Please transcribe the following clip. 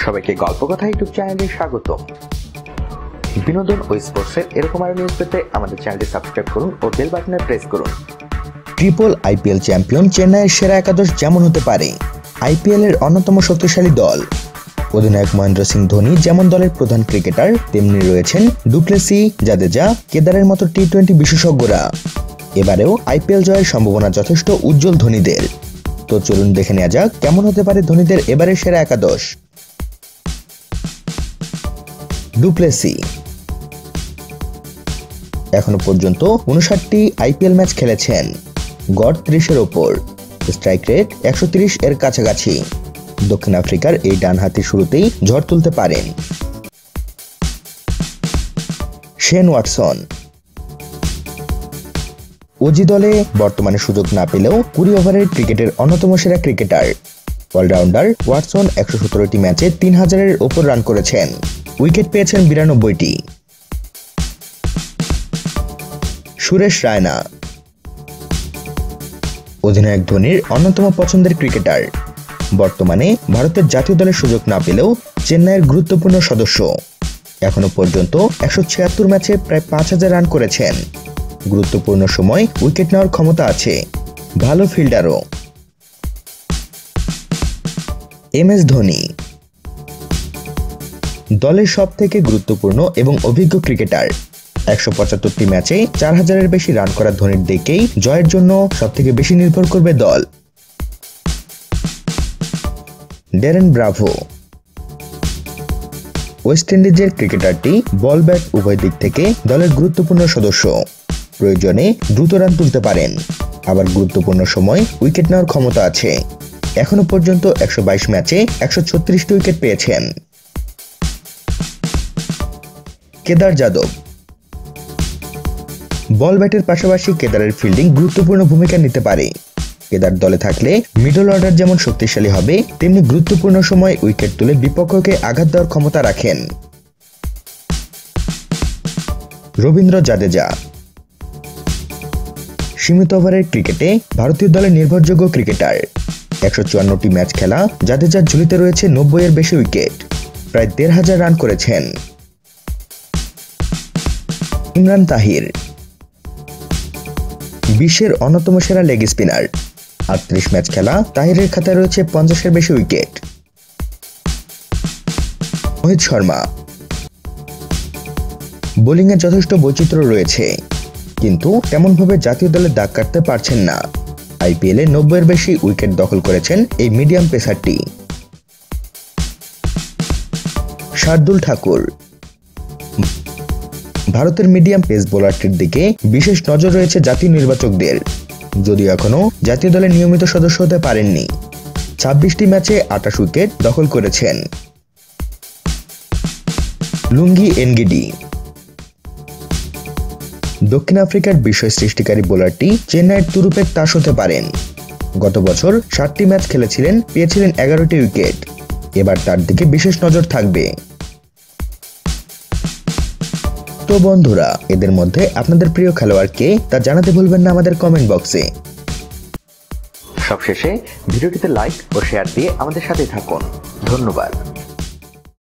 সবাইকে গল্প কথা ইউটিউব চ্যানেলে স্বাগত। বিনোদন ও স্পোর্টসের এরকম আরো নিউজ পেতে আমাদের চ্যানেলটি সাবস্ক্রাইব করুন ও বেল বাটনে প্রেস করুন। ট্রিপল আইপিএল চ্যাম্পিয়ন চেন্নাইয়ের সেরা একাদশ যেমন হতে পারে আইপিএল এর অন্যতম শক্তিশালী দল। অধিনায়ক মহেন্দ্র সিং ধোনি যেমন দলের প্রধান ক্রিকেটার, তেমনি রয়েছেন ডুপ্লেসি, জাদেজা, কেদারের মতো টি-20 বিশেষজ্ঞরা। এবারেও আইপিএল জয়ের সম্ভাবনা যথেষ্ট উজ্জ্বল ধোনিদের। তো চলুন দেখে নেওয়া যাক কেমন হতে পারে ধোনিদের এবারের সেরা একাদশ। ডুপ্লেসি এখনো পর্যন্ত 59টি আইপিএল ম্যাচ খেলেছেন, গড় 30-এর ওপর, স্ট্রাইক রেট 130 এর কাছাকাছি। দক্ষিণ আফ্রিকার এই ডানহাতি শুরুতেই ঝড় তুলতে পারেন। শেন ওয়াটসন ওজি দলে বর্তমানে সুযোগ না পেলেও 20 ওভারের ক্রিকেটের অন্যতম সেরা ক্রিকেটার। অলরাউন্ডার ওয়াটসন 117টি ম্যাচে 3000-এর ওপর রান করেছেন, উইকেট পেয়েছেন 92টি। সুরেশ রায়না অধিনায়ক ধোনির অন্যতম পছন্দের ক্রিকেটার। বর্তমানে ভারতের জাতীয় দলের সুযোগ না পেলেও চেন্নাইয়ের গুরুত্বপূর্ণ সদস্য। এখনো পর্যন্ত 176 ম্যাচে প্রায় 5000 রান করেছেন। গুরুত্বপূর্ণ সময় উইকেট নেওয়ার ক্ষমতা আছে, ভালো ফিল্ডারও। এমএস ধোনি দলের সবথেকে গুরুত্বপূর্ণ এবং অভিজ্ঞ ক্রিকেটার। 175টি ম্যাচে 4000-এর বেশি রান করা ধোনির দিকেই জয়ের জন্য সবথেকে বেশি নির্ভর করবে দল। ড্যারেন ব্রাভো ওয়েস্ট ইন্ডিজের ক্রিকেটারটি বল ব্যাট উভয় দিক থেকে দলের গুরুত্বপূর্ণ সদস্য। প্রয়োজনে দ্রুত রান তুলতে পারেন, আবার গুরুত্বপূর্ণ সময় উইকেট নেওয়ার ক্ষমতা আছে। এখনো পর্যন্ত 122 ম্যাচে 136টি উইকেট পেয়েছেন। কেদার যাদব বল ব্যাটের পাশাপাশি কেদারের ফিল্ডিং গুরুত্বপূর্ণ ভূমিকা নিতে পারে। কেদার দলে থাকলে মিডল অর্ডার যেমন শক্তিশালী হবে, তেমনি গুরুত্বপূর্ণ সময় উইকেট তুলে বিপক্ষকে আঘাত দেওয়ার ক্ষমতা রাখেন। রবীন্দ্র জাদেজা সীমিত ওভারের ক্রিকেটে ভারতীয় দলের নির্ভরযোগ্য ক্রিকেটার। 154টি ম্যাচ খেলা জাদেজার ঝুলিতে রয়েছে 90-এর বেশি উইকেট, প্রায় 1500 রান করেছেন। ইমরান তাহির বিশ্বের অন্যতম সেরা লেগ স্পিনার। 38 ম্যাচ খেলা তাহিরের খাতায় রয়েছে 50-এর বেশি উইকেট। মোহিত শর্মা বোলিংয়ে যথেষ্ট বৈচিত্র্য রয়েছে, কিন্তু তেমনভাবে জাতীয় দলে দাগ কাটতে পারছেন না। আইপিএলে 90-এর বেশি উইকেট দখল করেছেন এই মিডিয়াম পেসারটি। শার্দুল ঠাকুর ভারতের মিডিয়াম পেস বোলারটির দিকে বিশেষ নজর রয়েছে জাতীয় নির্বাচকদের, যদিও এখনো জাতীয় দলের নিয়মিত সদস্য হতে পারেননি। 26টি ম্যাচে 28 উইকেট দখল করেছেন। লুঙ্গি এনগিডি দক্ষিণ আফ্রিকার বিস্ময় সৃষ্টিকারী বোলারটি চেন্নাইয়ের তুরুপের তাস হতে পারেন। গত বছর 60টি ম্যাচ খেলেছিলেন, পেয়েছিলেন 11টি উইকেট। এবার তার দিকে বিশেষ নজর থাকবে। তো বন্ধুরা, এদের মধ্যে আপনাদের প্রিয় খেলোয়াড় কে তা জানাতে ভুলবেন না আমাদের কমেন্ট বক্সে। সবশেষে ভিডিওটিতে লাইক ও শেয়ার দিয়ে আমাদের সাথে থাকুন। ধন্যবাদ।